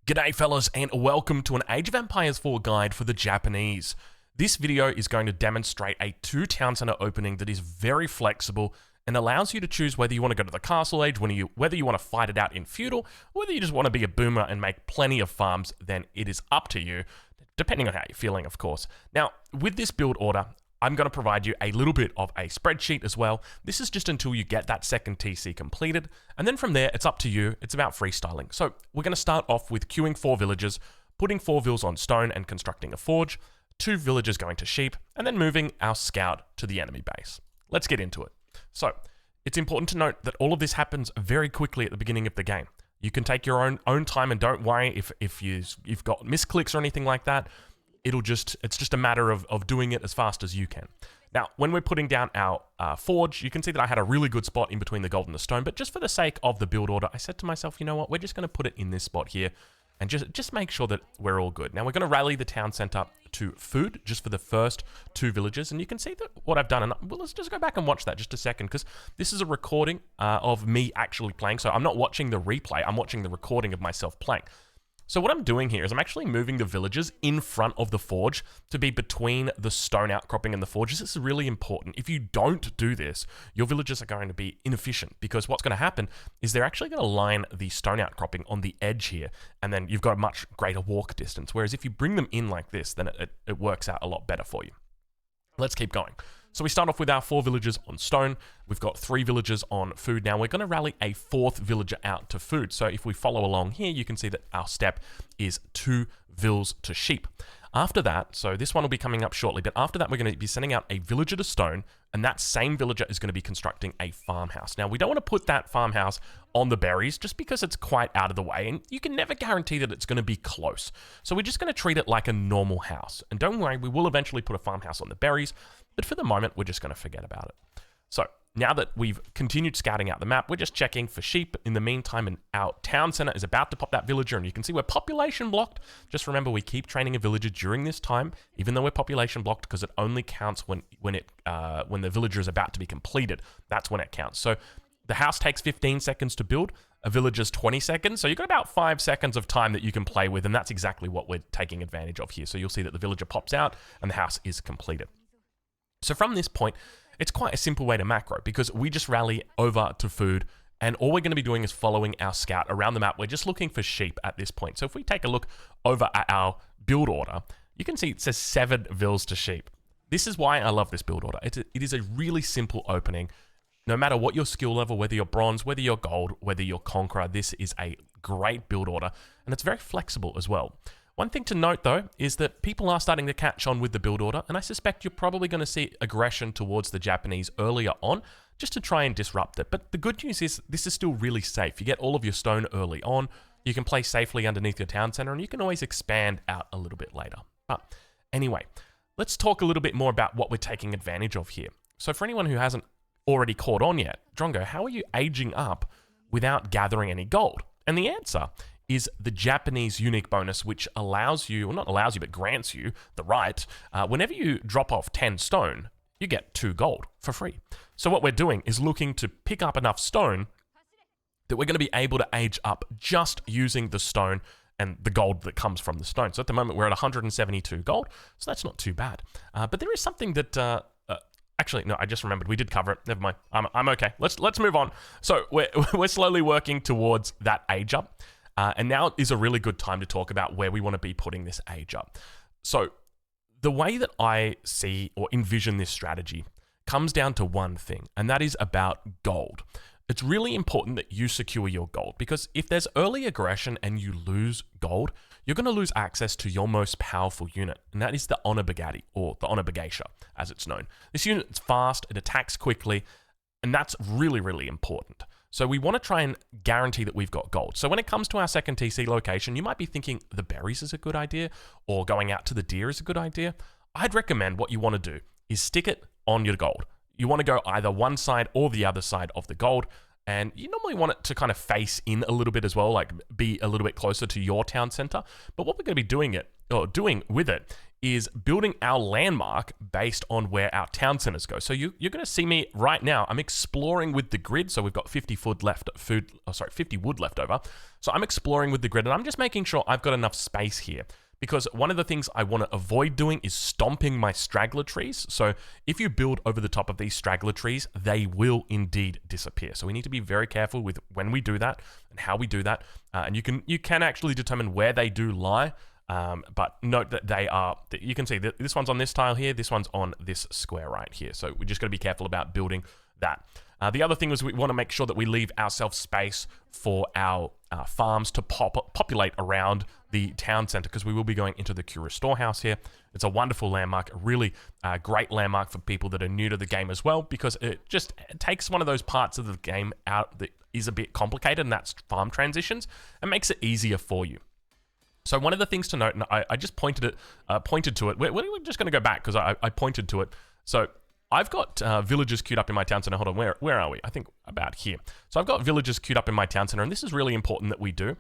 G'day fellas, and welcome to an Age of Empires 4 guide for the Japanese. This video is going to demonstrate a 2-town center opening that is very flexible and allows you to choose whether you want to go to the castle age, whether you want to fight it out in feudal, or whether you just want to be a boomer and make plenty of farms. Then it is up to you, depending on how you're feeling, of course. Now, with this build order, I'm going to provide you a little bit of a spreadsheet as well. This is just until you get that second TC completed, and then from there, it's up to you. It's about freestyling. So we're going to start off with queuing 4 villages, putting 4 villas on stone and constructing a forge, 2 villages going to sheep, and then moving our scout to the enemy base. Let's get into it. So it's important to note that all of this happens very quickly at the beginning of the game. You can take your own time, and don't worry if you've got misclicks or anything like that. It's just a matter of doing it as fast as you can. Now, when we're putting down our forge, you can see that I had a really good spot in between the gold and the stone, but just for the sake of the build order, I said to myself, you know what, we're just going to put it in this spot here, and just make sure that we're all good. Now, we're going to rally the town center to food, just for the first 2 villages, and you can see that what I've done, and well, let's just go back and watch that just a second, because this is a recording of me actually playing, so I'm not watching the replay, I'm watching the recording of myself playing. So what I'm doing here is I'm actually moving the villages in front of the forge to be between the stone outcropping and the forge. This is really important. If you don't do this, your villages are going to be inefficient, because what's going to happen is they're actually going to line the stone outcropping on the edge here, and then you've got a much greater walk distance. Whereas if you bring them in like this, then it works out a lot better for you. Let's keep going. So we start off with our 4 villages on stone. We've got 3 villages on food. Now we're going to rally a 4th villager out to food. So if we follow along here, you can see that our step is 2 vills to sheep. After that, so this one will be coming up shortly, but after that we're going to be sending out a villager to stone, and that same villager is going to be constructing a farmhouse. Now we don't want to put that farmhouse on the berries just because it's quite out of the way, and you can never guarantee that it's going to be close. So we're just going to treat it like a normal house. And don't worry, we will eventually put a farmhouse on the berries, but for the moment, we're just going to forget about it. So now that we've continued scouting out the map, we're just checking for sheep in the meantime, and our town center is about to pop that villager, and you can see we're population blocked. Just remember, we keep training a villager during this time, even though we're population blocked, because it only counts when the villager is about to be completed. That's when it counts. So the house takes 15 seconds to build, a villager's 20 seconds, so you've got about 5 seconds of time that you can play with, and that's exactly what we're taking advantage of here. So you'll see that the villager pops out, and the house is completed. So from this point, it's quite a simple way to macro, because we just rally over to food, and all we're going to be doing is following our scout around the map. We're just looking for sheep at this point. So if we take a look over at our build order, you can see it says 7 vills to sheep. This is why I love this build order. It is a really simple opening. No matter what your skill level, whether you're bronze, whether you're gold, whether you're conqueror, this is a great build order, and it's very flexible as well. One thing to note, though, is that people are starting to catch on with the build order, and I suspect you're probably going to see aggression towards the Japanese earlier on, just to try and disrupt it. But the good news is this is still really safe. You get all of your stone early on, you can play safely underneath your town center, and you can always expand out a little bit later. But anyway, let's talk a little bit more about what we're taking advantage of here. So for anyone who hasn't already caught on yet, Drongo, how are you aging up without gathering any gold? And the answer is the Japanese unique bonus, which allows you, or not allows you, but grants you the right, whenever you drop off 10 stone, you get 2 gold for free. So what we're doing is looking to pick up enough stone that we're going to be able to age up just using the stone and the gold that comes from the stone. So at the moment, we're at 172 gold, so that's not too bad. But there is something that... Actually, no, I just remembered. We did cover it. Never mind. I'm okay. Let's move on. So we're slowly working towards that age up. And now is a really good time to talk about where we want to be putting this age up. So the way that I see or envision this strategy comes down to one thing, and that is about gold. It's really important that you secure your gold, because if there's early aggression and you lose gold, you're going to lose access to your most powerful unit, and that is the Honor Brigade, or the Honor Brigatia, as it's known. This unit is fast, it attacks quickly, and that's really, really important. So we want to try and guarantee that we've got gold. So when it comes to our second TC location, you might be thinking the berries is a good idea, or going out to the deer is a good idea. I'd recommend what you want to do is stick it on your gold. You want to go either one side or the other side of the gold, and you normally want it to kind of face in a little bit as well, like be a little bit closer to your town center. But what we're going to be doing or doing with it is building our landmark based on where our town centers go. So you're going to see me right now. I'm exploring with the grid. So we've got 50 wood left over. So I'm exploring with the grid, and I'm just making sure I've got enough space here. Because one of the things I want to avoid doing is stomping my straggler trees. So if you build over the top of these straggler trees, they will indeed disappear. So we need to be very careful with when we do that and how we do that. And you can actually determine where they do lie. But note that you can see that this one's on this tile here, this one's on this square right here. So we're just going to be careful about building that. The other thing is we want to make sure that we leave ourselves space for our farms to populate around the town center, because we will be going into the Cura storehouse here. It's a wonderful landmark, a really great landmark for people that are new to the game as well, because it takes one of those parts of the game out that is a bit complicated, and that's farm transitions, and makes it easier for you. So one of the things to note, and I just pointed to it. We're just going to go back because I pointed to it. So I've got villagers queued up in my town center. Hold on, where are we? I think about here. So I've got villagers queued up in my town center, and this is really important that we do.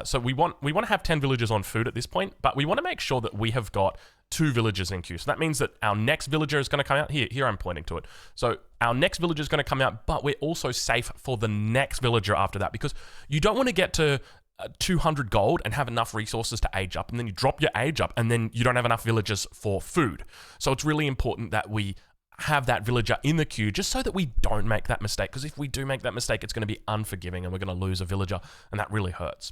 So we want to have 10 villagers on food at this point, but we want to make sure that we have got 2 villagers in queue. So that means that our next villager is going to come out. Here I'm pointing to it. So our next villager is going to come out, but we're also safe for the next villager after that, because you don't want to get to 200 gold and have enough resources to age up, and then you drop your age up, and then you don't have enough villagers for food. So it's really important that we have that villager in the queue, just so that we don't make that mistake, because if we do make that mistake, it's going to be unforgiving and we're going to lose a villager, and that really hurts.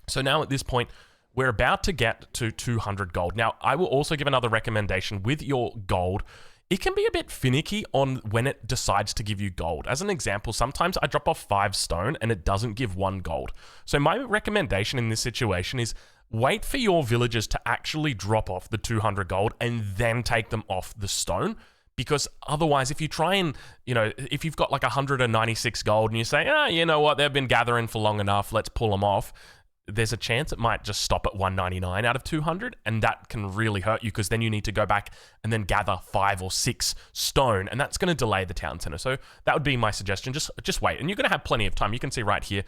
So now at this point, we're about to get to 200 gold. Now, I will also give another recommendation with your gold. It can be a bit finicky on when it decides to give you gold. As an example, sometimes I drop off 5 stone and it doesn't give 1 gold. So my recommendation in this situation is wait for your villagers to actually drop off the 200 gold and then take them off the stone. Because otherwise, if you try and, if you've got like 196 gold and you say, you know what, they've been gathering for long enough, let's pull them off, there's a chance it might just stop at 199 out of 200, and that can really hurt you, because then you need to go back and then gather 5 or 6 stone, and that's going to delay the town center. So that would be my suggestion. Just wait, and you're going to have plenty of time. You can see right here,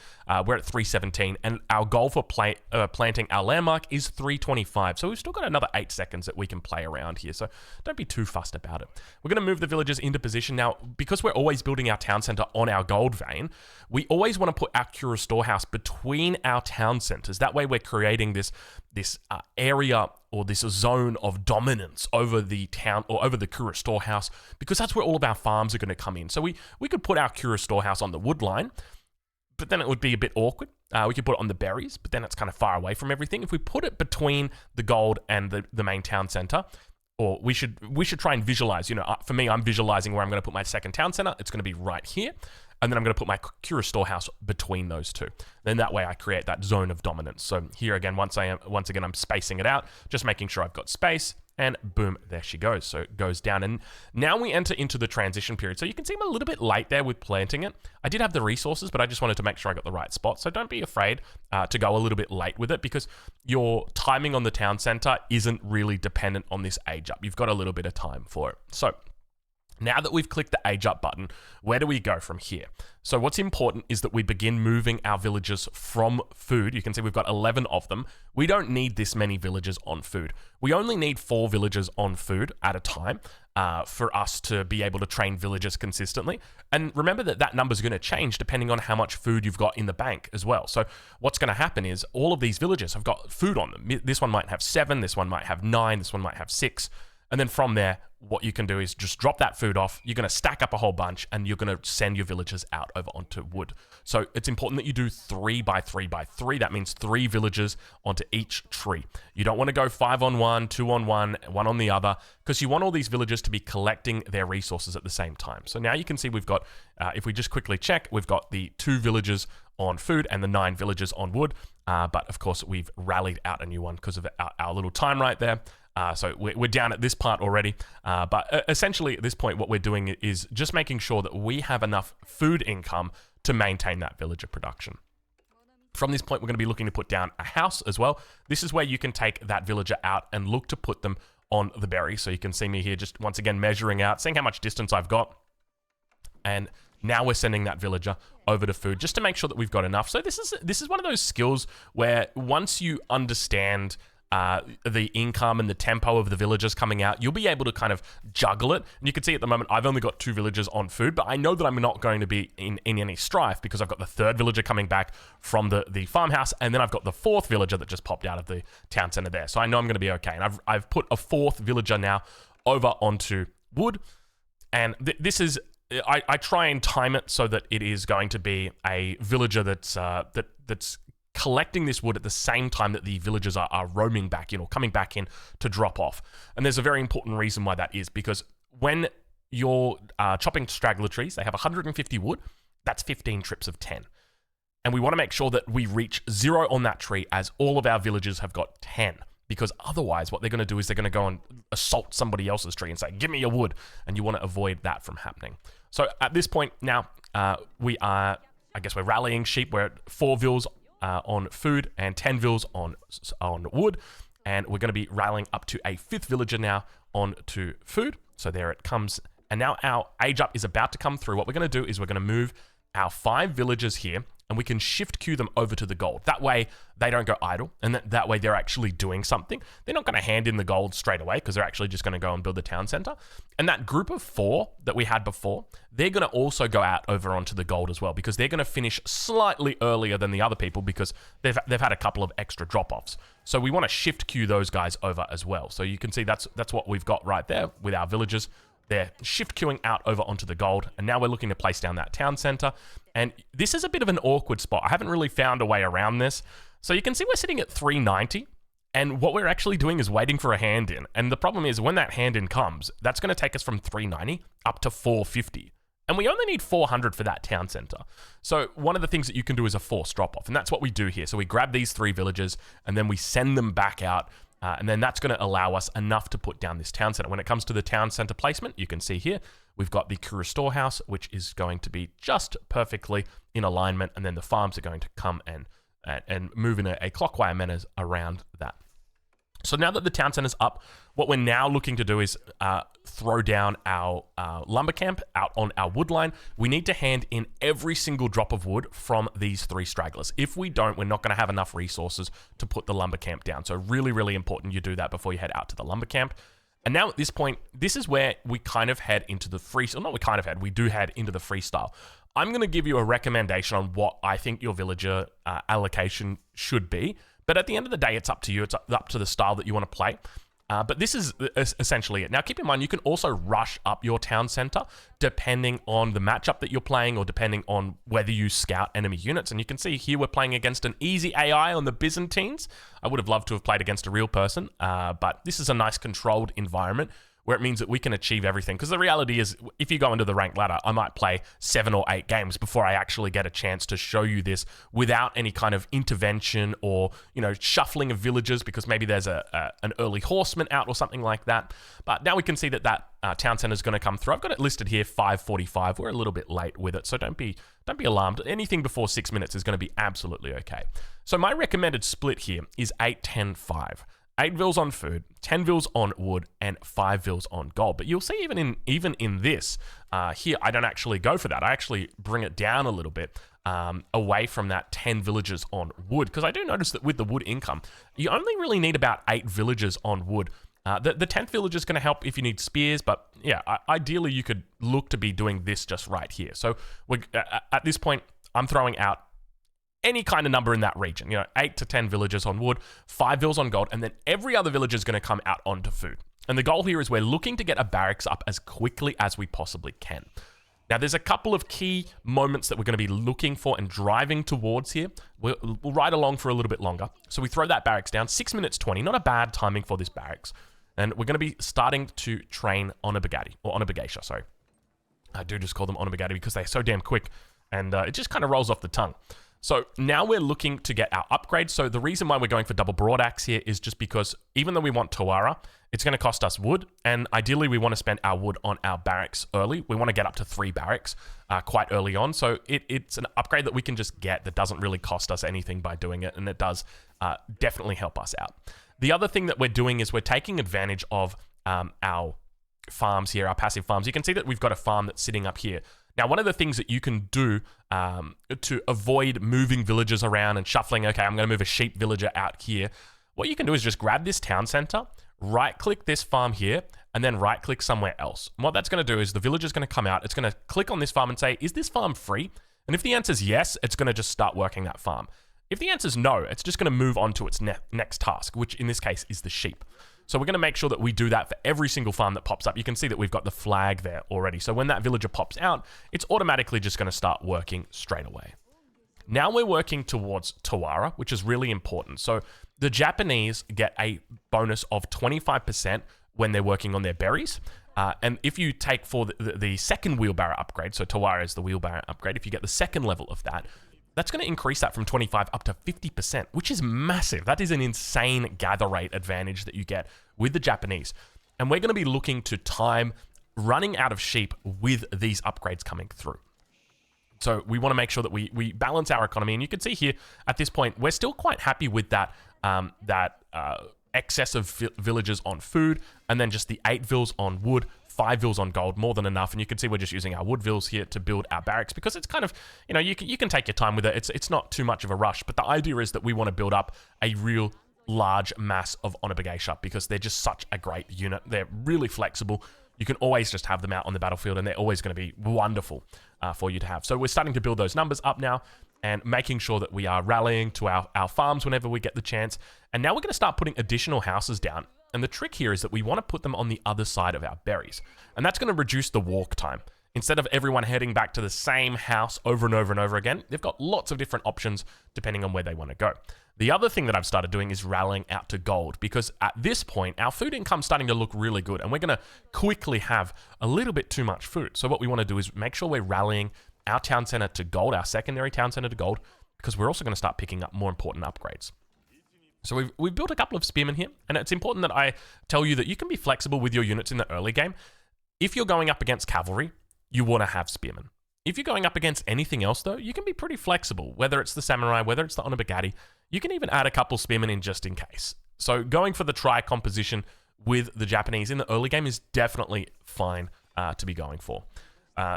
we're at 317, and our goal for planting our landmark is 325. So we've still got another 8 seconds that we can play around here. So don't be too fussed about it. We're going to move the villagers into position now. Because we're always building our town center on our gold vein, we always want to put our Cura storehouse between our town centers. That way we're creating this area or this zone of dominance over the town or over the Cura storehouse, because that's where all of our farms are going to come in. So we could put our Cura storehouse on the wood line, but then it would be a bit awkward. We could put it on the berries, but then it's kind of far away from everything. If we put it between the gold and the main town center, or we should try and visualize, for me, I'm visualizing where I'm going to put my second town center. It's going to be right here. And then I'm going to put my Cura storehouse between those two. Then that way I create that zone of dominance. So here again, once again, I'm spacing it out, just making sure I've got space, and boom, there she goes. So it goes down, and now we enter into the transition period. So you can see I'm a little bit late there with planting it. I did have the resources, but I just wanted to make sure I got the right spot. So don't be afraid to go a little bit late with it, because your timing on the town center isn't really dependent on this age up. You've got a little bit of time for it. So now that we've clicked the age up button, where do we go from here? So what's important is that we begin moving our villagers from food. You can see we've got 11 of them. We don't need this many villagers on food. We only need 4 villagers on food at a time for us to be able to train villagers consistently. And remember that number is going to change depending on how much food you've got in the bank as well. So what's going to happen is all of these villagers have got food on them. This one might have 7, this one might have 9, this one might have 6. And then from there, what you can do is just drop that food off. You're going to stack up a whole bunch, and you're going to send your villagers out over onto wood. So it's important that you do 3 by 3 by 3. That means 3 villagers onto each tree. You don't want to go 5 on 1, 2 on 1, 1 on the other, because you want all these villagers to be collecting their resources at the same time. So now you can see we've got, if we just quickly check, we've got the 2 villagers on food and the 9 villagers on wood. But of course, we've rallied out a new one because of our little time right there. So we're down at this part already, but essentially at this point what we're doing is just making sure that we have enough food income to maintain that villager production. From this point we're going to be looking to put down a house as well. This is where you can take that villager out and look to put them on the berry. So you can see me here just once again measuring out, seeing how much distance I've got, and now we're sending that villager over to food just to make sure that we've got enough. So this is one of those skills where once you understand the income and the tempo of the villagers coming out, you'll be able to kind of juggle it. And you can see at the moment, I've only got 2 villagers on food, but I know that I'm not going to be in any strife because I've got the 3rd villager coming back from the farmhouse, and then I've got the 4th villager that just popped out of the town center there. So I know I'm going to be okay. And I've put a 4th villager now over onto wood, and this is, I try and time it so that it is going to be a villager that's collecting this wood at the same time that the villagers are roaming back in or coming back in to drop off. And there's a very important reason why that is, because when you're chopping straggler trees, they have 150 wood. That's 15 trips of 10. And we want to make sure that we reach 0 on that tree as all of our villagers have got 10. Because otherwise, what they're going to do is they're going to go and assault somebody else's tree and say, give me your wood. And you want to avoid that from happening. So at this point now, we're rallying sheep. We're at 4 vills on food and 10 vills on wood. And we're going to be rallying up to a 5th villager now onto food. So there it comes. And now our age up is about to come through. What we're going to do is we're going to move our 5 villagers here, and we can shift queue them over to the gold. That way, they don't go idle, and that way they're actually doing something. They're not going to hand in the gold straight away because they're actually just going to go and build the town center. And that group of 4 that we had before, they're going to also go out over onto the gold as well because they're going to finish slightly earlier than the other people because they've had a couple of extra drop-offs. So we want to shift queue those guys over as well. So you can see that's what we've got right there with our villagers. They're shift queuing out over onto the gold, and now we're looking to place down that town center. And this is a bit of an awkward spot. I haven't really found a way around this. So you can see we're sitting at 390, and what we're actually doing is waiting for a hand in. And the problem is when that hand in comes, that's going to take us from 390 up to 450. And we only need 400 for that town center. So one of the things that you can do is a forced drop-off, and that's what we do here. So we grab these 3 villagers, and then we send them back out. And then that's going to allow us enough to put down this town center. When it comes to the town center placement, you can see here, we've got the Kura storehouse, which is going to be just perfectly in alignment. And then the farms are going to come and move in a clockwise manner around that. So now that the town center's up, what we're now looking to do is throw down our lumber camp out on our wood line. We need to hand in every single drop of wood from these 3 stragglers. If we don't, we're not going to have enough resources to put the lumber camp down. So really, really important you do that before you head out to the lumber camp. And now at this point, this is where we kind of head into the we do head into the freestyle. I'm going to give you a recommendation on what I think your villager allocation should be. But at the end of the day, it's up to you. It's up to the style that you want to play. But this is essentially it. Now, keep in mind, you can also rush up your town center depending on the matchup that you're playing or depending on whether you scout enemy units. And you can see here we're playing against an easy AI on the Byzantines. I would have loved to have played against a real person, but this is a nice controlled environment where it means that we can achieve everything. Because the reality is, if you go into the ranked ladder, I might play 7 or 8 games before I actually get a chance to show you this without any kind of intervention or, shuffling of villagers because maybe there's an early horseman out or something like that. But now we can see that town center is going to come through. I've got it listed here 5:45. We're a little bit late with it, so don't be alarmed. Anything before 6 minutes is going to be absolutely okay. So my recommended split here is 8-10-5. 8 vils on food, 10 vils on wood, and 5 vils on gold. But you'll see even in this, here, I don't actually go for that. I actually bring it down a little bit away from that 10 villagers on wood. Because I do notice that with the wood income, you only really need about 8 villagers on wood. The 10th villager is going to help if you need spears. But yeah, ideally, you could look to be doing this just right here. So at this point, I'm throwing out any kind of number in that region, 8 to 10 villagers on wood, 5 vils on gold, and then every other villager is going to come out onto food. And the goal here is we're looking to get a barracks up as quickly as we possibly can. Now, there's a couple of key moments that we're going to be looking for and driving towards here. We'll ride along for a little bit longer. So we throw that barracks down, 6 minutes 20, not a bad timing for this barracks. And we're going to be starting to train on a Bagasha, sorry. I do just call them on a Bagatti because they're so damn quick, and it just kind of rolls off the tongue. So now we're looking to get our upgrades. So the reason why we're going for double broadaxe here is just because even though we want Tawara, it's going to cost us wood. And ideally, we want to spend our wood on our barracks early. We want to get up to 3 barracks quite early on. So it's an upgrade that we can just get that doesn't really cost us anything by doing it. And it does definitely help us out. The other thing that we're doing is we're taking advantage of our farms here, our passive farms. You can see that we've got a farm that's sitting up here. Now, one of the things that you can do to avoid moving villagers around and shuffling, okay, I'm going to move a sheep villager out here. what you can do is just grab this town center, right-click this farm here, and then right-click somewhere else. And what that's going to do is the villager's going to come out. It's going to click on this farm and say, is this farm free? And if the answer is yes, it's going to just start working that farm. If the answer is no, it's just going to move on to its next task, which in this case is the sheep. So we're going to make sure that we do that for every single farm that pops up. You can see that we've got the flag there already. So when that villager pops out, it's automatically just going to start working straight away. Now we're working towards Tawara, which is really important. So the Japanese get a bonus of 25% when they're working on their berries. And if you take for the second wheelbarrow upgrade, so Tawara is the wheelbarrow upgrade, if you get the second level of that, that's going to increase that from 25 up to 50%, which is massive. That is an insane gather rate advantage that you get with the Japanese. And we're going to be looking to time running out of sheep with these upgrades coming through. So we want to make sure that we balance our economy. And you can see here at this point, we're still quite happy with that, excess of villages on food, and then just the 8 vills on wood, 5 vills on gold, more than enough. And you can see we're just using our wood vills here to build our barracks because it's kind of, you know, you can take your time with it. It's not too much of a rush, but the idea is that we want to build up a real large mass of Onabagashap because they're just such a great unit. They're really flexible. You can always just have them out on the battlefield and they're always going to be wonderful for you to have. So we're starting to build those numbers up now and making sure that we are rallying to our farms whenever we get the chance. And now we're going to start putting additional houses down. And the trick here is that we want to put them on the other side of our berries. And that's going to reduce the walk time. Instead of everyone heading back to the same house over and over and over again, they've got lots of different options depending on where they want to go. The other thing that I've started doing is rallying out to gold because at this point, our food income's starting to look really good and we're going to quickly have a little bit too much food. So what we want to do is make sure we're rallying our town center to gold, our secondary town center to gold, because we're also going to start picking up more important upgrades. So we've built a couple of spearmen here, and it's important that I tell you that you can be flexible with your units in the early game. If you're going up against cavalry, you want to have spearmen. If you're going up against anything else, though, you can be pretty flexible, whether it's the samurai, whether it's the onabagati. You can even add a couple spearmen in just in case. So going for the tri-composition with the Japanese in the early game is definitely fine to be going for.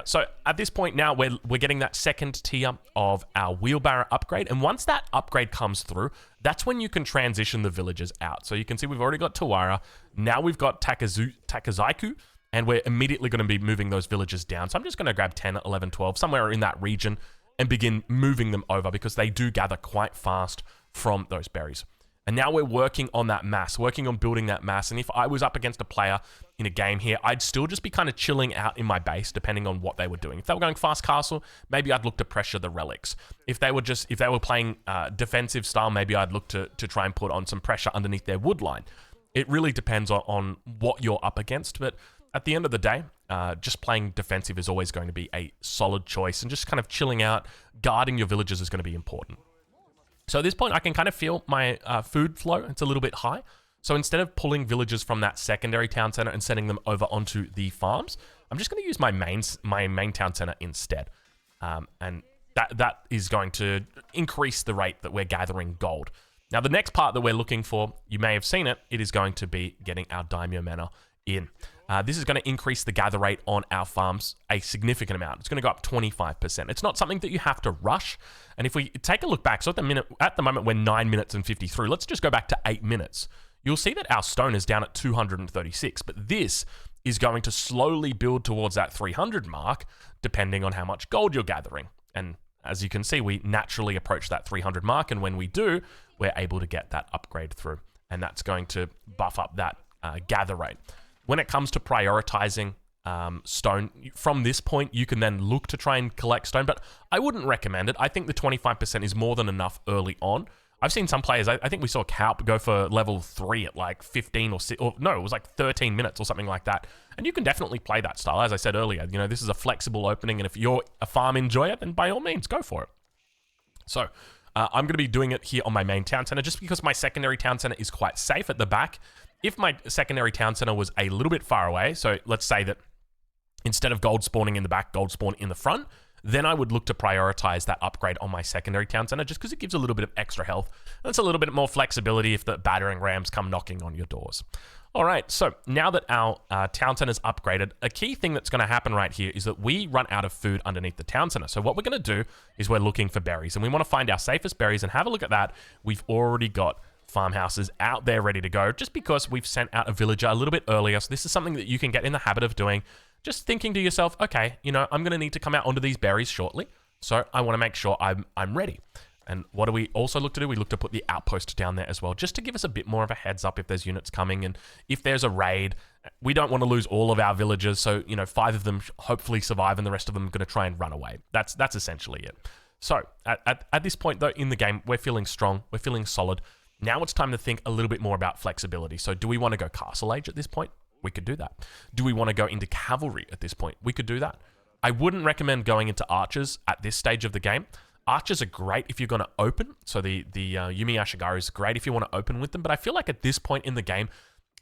So at this point now, we're getting that second tier of our wheelbarrow upgrade. And once that upgrade comes through, that's when you can transition the villagers out. So you can see we've already got Tawara. Now we've got Takazaiku. And we're immediately going to be moving those villagers down. So I'm just going to grab 10, 11, 12, somewhere in that region and begin moving them over because they do gather quite fast from those berries. And now we're working on that mass, working on building that mass. And if I was up against a player in a game here, I'd still just be kind of chilling out in my base, depending on what they were doing. If they were going fast castle, maybe I'd look to pressure the relics. If they were playing defensive style, maybe I'd look to try and put on some pressure underneath their wood line. It really depends on what you're up against, but at the end of the day, just playing defensive is always going to be a solid choice, and just kind of chilling out, guarding your villages is going to be important. So at this point, I can kind of feel my food flow. It's a little bit high. So instead of pulling villagers from that secondary town center and sending them over onto the farms, I'm just going to use my main town center instead. And that is going to increase the rate that we're gathering gold. Now, the next part that we're looking for, you may have seen it, it is going to be getting our daimyo manor in. This is going to increase the gather rate on our farms a significant amount. It's going to go up 25%. It's not something that you have to rush. And if we take a look back, so at the moment we're 9 minutes and 53. Let's just go back to 8 minutes. You'll see that our stone is down at 236, but this is going to slowly build towards that 300 mark, depending on how much gold you're gathering. And as you can see, we naturally approach that 300 mark, and when we do, we're able to get that upgrade through. And that's going to buff up that gather rate. When it comes to prioritizing stone, from this point, you can then look to try and collect stone, but I wouldn't recommend it. I think the 25% is more than enough early on. I've seen some players, I think we saw Kaup go for level 3 at like 15 or no, it was like 13 minutes or something like that. And you can definitely play that style. As I said earlier, you know, this is a flexible opening, and if you're a farm enjoyer, then by all means, go for it. So I'm going to be doing it here on my main town center just because my secondary town center is quite safe at the back. If my secondary town center was a little bit far away, so let's say that instead of gold spawning in the back, gold spawn in the front, then I would look to prioritize that upgrade on my secondary town center just because it gives a little bit of extra health. And it's a little bit more flexibility if the battering rams come knocking on your doors. All right, so now that our town center is upgraded, a key thing that's going to happen right here is that we run out of food underneath the town center. So what we're going to do is we're looking for berries, and we want to find our safest berries and have a look at that. We've already got farmhouses out there ready to go, just because we've sent out a villager a little bit earlier. So this is something that you can get in the habit of doing. Just thinking to yourself, okay, you know, I'm going to need to come out onto these berries shortly, so I want to make sure I'm ready. And what do we also look to do? We look to put the outpost down there as well, just to give us a bit more of a heads up if there's units coming, and if there's a raid. We don't want to lose all of our villagers, so, you know, 5 of them hopefully survive and the rest of them are going to try and run away. That's essentially it. So at this point, though, in the game, we're feeling strong, we're feeling solid. Now it's time to think a little bit more about flexibility. So do we want to go Castle Age at this point? We could do that. Do we want to go into Cavalry at this point? We could do that. I wouldn't recommend going into Archers at this stage of the game. Archers are great if you're going to open. So the Yumi Ashigaru is great if you want to open with them. But I feel like at this point in the game,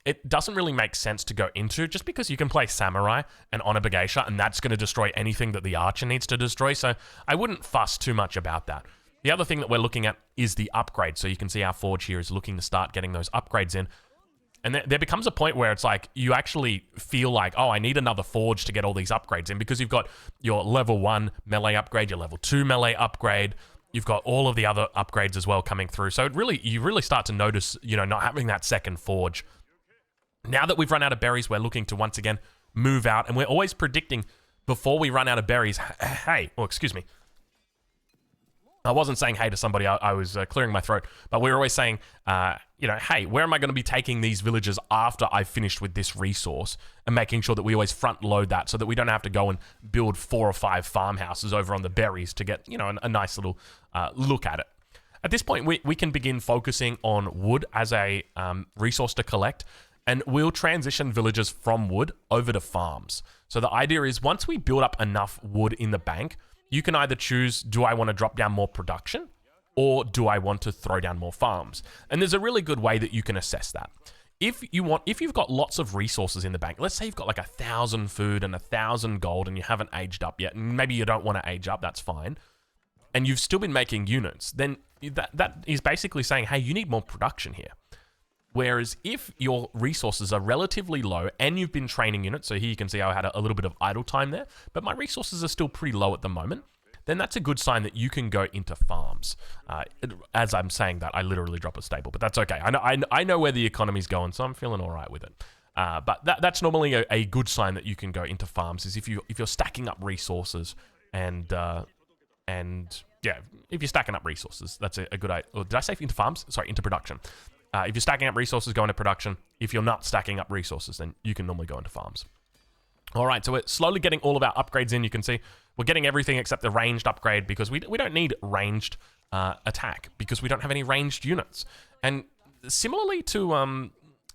it doesn't really make sense to go into, just because you can play Samurai and Honor Geisha, and that's going to destroy anything that the Archer needs to destroy. So I wouldn't fuss too much about that. The other thing that we're looking at is the upgrade. So you can see our Forge here is looking to start getting those upgrades in. And there becomes a point where it's like, you actually feel like, oh, I need another Forge to get all these upgrades in, because you've got your level 1 melee upgrade, your level 2 melee upgrade, you've got all of the other upgrades as well coming through. So you really start to notice, you know, not having that second Forge. Now that we've run out of berries, we're looking to once again move out, and we're always predicting before we run out of berries, hey, oh, excuse me. I wasn't saying hey to somebody, I was clearing my throat, but we were always saying, you know, hey, where am I going to be taking these villagers after I've finished with this resource, and making sure that we always front load that so that we don't have to go and build 4 or 5 farmhouses over on the berries to get, you know, a nice little look at it. At this point, we can begin focusing on wood as a resource to collect, and we'll transition villagers from wood over to farms. So the idea is, once we build up enough wood in the bank, you can either choose, do I want to drop down more production, or do I want to throw down more farms? And there's a really good way that you can assess that. If you've got lots of resources in the bank, let's say you've got like 1,000 food and 1,000 gold, and you haven't aged up yet, and maybe you don't want to age up, that's fine, and you've still been making units, then that is basically saying, hey, you need more production here. Whereas if your resources are relatively low and you've been training units, so here you can see I had a little bit of idle time there, but my resources are still pretty low at the moment, then that's a good sign that you can go into farms. As I'm saying that, I literally drop a staple, but that's okay. I know where the economy's going, so I'm feeling all right with it. But that's normally a good sign that you can go into farms, is if you're stacking up resources and yeah, if you're stacking up resources, that's a good idea. Or did I say into farms? Sorry, into production. If you're stacking up resources, go into production. If you're not stacking up resources, then you can normally go into farms. All right, so we're slowly getting all of our upgrades in. You can see we're getting everything except the ranged upgrade, because we don't need ranged attack, because we don't have any ranged units. And similarly to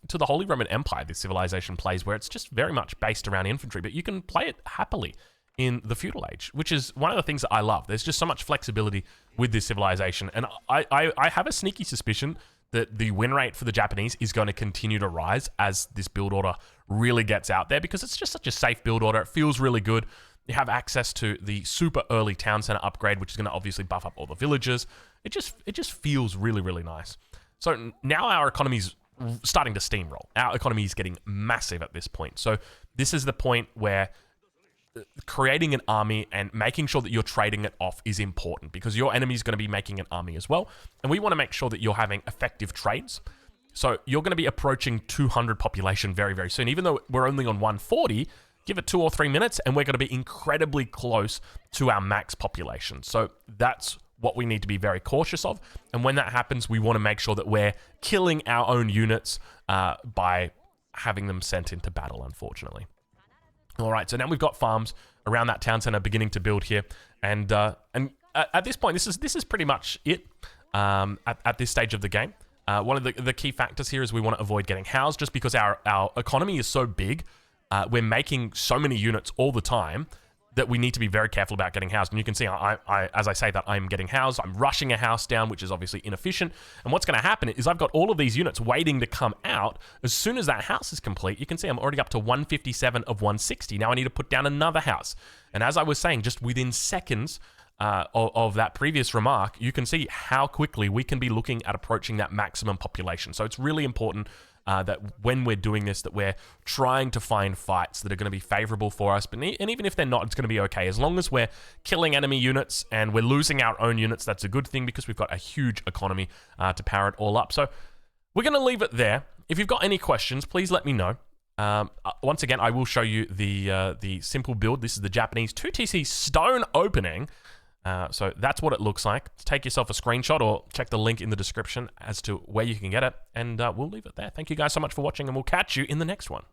the Holy Roman Empire, this civilization plays, where it's just very much based around infantry, but you can play it happily in the Feudal Age, which is one of the things that I love. There's just so much flexibility with this civilization, and I have a sneaky suspicion that the win rate for the Japanese is going to continue to rise as this build order really gets out there, because it's just such a safe build order. It feels really good. You have access to the super early town center upgrade, which is going to obviously buff up all the villagers. It just feels really, really nice. So now our economy's starting to steamroll. Our economy is getting massive at this point. So this is the point where creating an army and making sure that you're trading it off is important, because your enemy is going to be making an army as well. And we want to make sure that you're having effective trades. So you're going to be approaching 200 population very, very soon. Even though we're only on 140, give it 2 or 3 minutes and we're going to be incredibly close to our max population. So that's what we need to be very cautious of. And when that happens, we want to make sure that we're killing our own units by having them sent into battle, unfortunately. All right, so now we've got farms around that town center beginning to build here, and at this point, this is pretty much it at this stage of the game. One of the key factors here is we want to avoid getting housed, just because our economy is so big. We're making so many units all the time that we need to be very careful about getting housed. And you can see, as I say that, I'm getting housed. I'm rushing a house down, which is obviously inefficient. And what's going to happen is I've got all of these units waiting to come out. As soon as that house is complete, you can see I'm already up to 157 of 160. Now I need to put down another house. And as I was saying, just within seconds of that previous remark, you can see how quickly we can be looking at approaching that maximum population. So it's really important that when we're doing this, that we're trying to find fights that are going to be favorable for us. And even if they're not, it's going to be okay. As long as we're killing enemy units and we're losing our own units, that's a good thing, because we've got a huge economy to power it all up. So we're going to leave it there. If you've got any questions, please let me know. Once again, I will show you the simple build. This is the Japanese 2TC stone opening. So that's what it looks like. Take yourself a screenshot or check the link in the description as to where you can get it. And we'll leave it there. Thank you guys so much for watching, and we'll catch you in the next one.